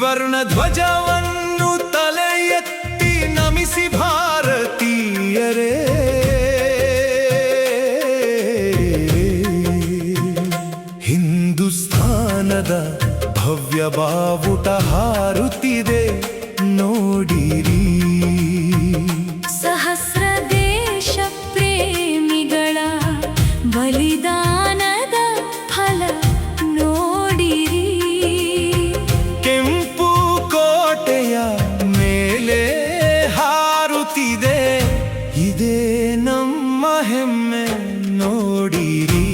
ತ್ರಿವರ್ಣ ಧ್ವಜವನ್ನು ತಲೆ ಎತ್ತಿ ನಮಿಸಿ ಭಾರತೀಯರೇ, ಹಿಂದೂಸ್ಥಾನದ ಭವ್ಯ ಬಾವುಟ ಹಾರುತ್ತಿದೆ ನೋಡಿರಿ. ಸಹಸ್ರ ದೇಶ ಪ್ರೇಮಿಗಳ ಬಲಿದಾನದ ಫಲ ನೋಡಿರಿ. ಕೆಂಪು ಕೋಟೆಯ ಮೇಲೆ ಹಾರುತ್ತಿದೆ, ಇದೇ ನಮ್ಮ ಹೆಮ್ಮೆ ನೋಡಿರಿ.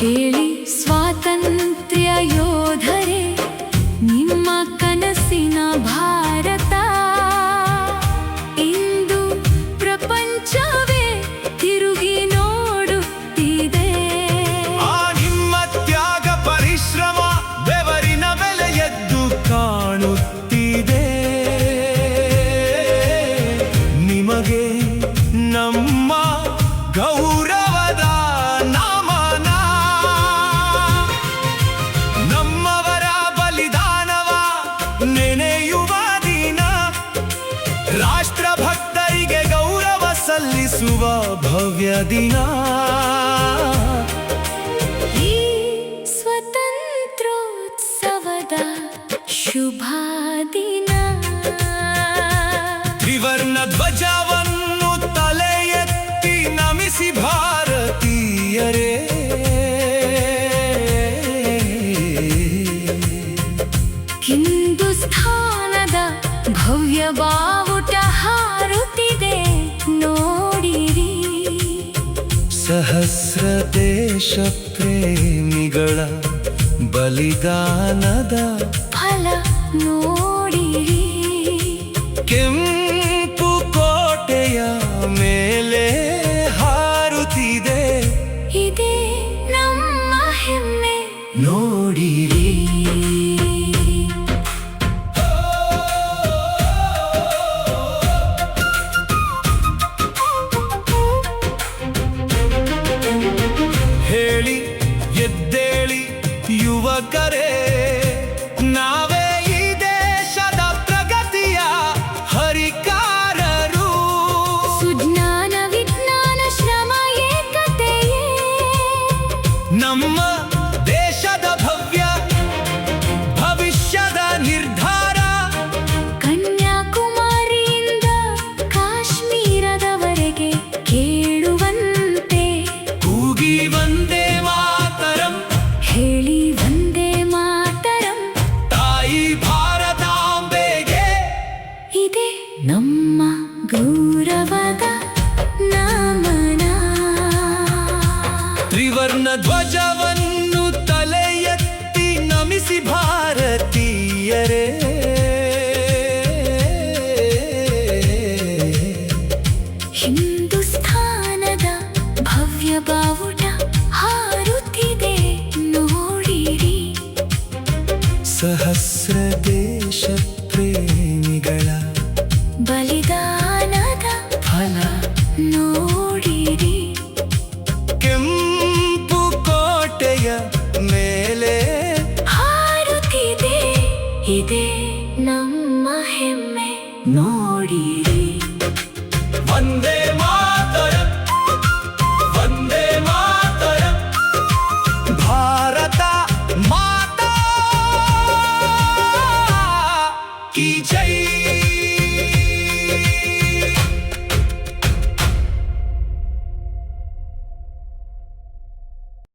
ಕೇಳಿ ಸ್ವಾತಂತ್ರ್ಯ ಯೋಧರೇ, ನಿಮ್ಮ ಕನಸಿನ ಭಾರತ ಇಂದು ಪ್ರಪಂಚವೇ ತಿರುಗಿ ನೋಡುತ್ತಿದೆ. ಆ ನಿಮ್ಮ ತ್ಯಾಗ ಪರಿಶ್ರಮ ಬೆವರಿನ ಬೆಲೆ ಎದ್ದು ಕಾಣುತ್ತಿದೆ. ನಿಮಗೆ ನಮ್ಮ ಗೌರವದ ನಮನ. ನಮ್ಮವರ ಬಲಿದಾನವ ನೆನೆಯುವ ದಿನ, ರಾಷ್ಟ್ರಭಕ್ತರಿಗೆ ಗೌರವ ಸಲ್ಲಿಸುವ ಭವ್ಯ ದಿನ. ಈ ಸ್ವತಂತ್ರೋತ್ಸವದ ಶುಭ ದಿನ. ತ್ರಿವರ್ಣ ಧ್ವಜವನ್ನು ತಲೆ ಎತ್ತಿ ನಮಿಸಿ ಭಾರತೀಯರೇ, ಹಿಂದೂಸ್ಥಾನದ ಭವ್ಯ ಬಾವುಟ ಹಾರುತ್ತಿದೆ ನೋಡಿರಿ. ಸಹಸ್ರ ದೇಶ ಪ್ರೇಮಿಗಳ ಬಲಿದಾನದ ಫಲ ನೋಡಿರಿ. ಕೆಂಪು ಕೋಟೆಯ ಮೇಲೆ ಹಾರುತ್ತಿದೆ, ಇದೇ ನಮ್ಮ ಹೆಮ್ಮೆ ನೋಡಿರಿ. ಹೇಳಿ ಎದ್ದೇಳಿ ಯುವಕರೇ, ನಾವೇ ಈ ದೇಶದ ಪ್ರಗತಿಯ ಹರಿಕಾರರು. ಸುಜ್ಞಾನ ವಿಜ್ಞಾನ ಶ್ರಮ ಏಕತೆಯೇ ನಮ್ಮ ದೇಶದ ಭವ್ಯ ಭವಿಷ್ಯದ ನಿರ್ಧಾರ. ಕನ್ಯಾಕುಮಾರಿಯಿಂದ ಕಾಶ್ಮೀರದವರೆಗೆ ಕೇಳುವಂತೆ ಕೂಗಿ ವಂದೇ ಮಾತರಂ, ಹೇಳಿ ವಂದೇ ಮಾತರಂ. ತಾಯಿ ಭಾರತಾಂಬೆಗೆ ಇದೇ ನಮ್ಮ ಗೌರವದ ನಮನ. ತ್ರಿವರ್ಣ ಧ್ವಜವನ್ನು ತಲೆ ಎತ್ತಿ ನಮಿಸಿ ಭಾರತೀಯರೇ, ಹಿಂದೂಸ್ಥಾನದ ಭವ್ಯ ಬಾವುಟ ಹಾರುತ್ತಿದೆ ನೋಡಿರಿ. ಸಹಸ್ರ ದೇಶ ಪ್ರೇಮಿಗಳ ಬಲಿದಾನದ ಫಲ ನೋಡಿರಿ. ಕೆಂಪು ಕೋಟೆಯ ಮೇಲೆ ಹಾರುತ್ತಿದೆ, ಇದೇ ನಮ್ಮ ಹೆಮ್ಮೆ ನೋಡಿರಿ.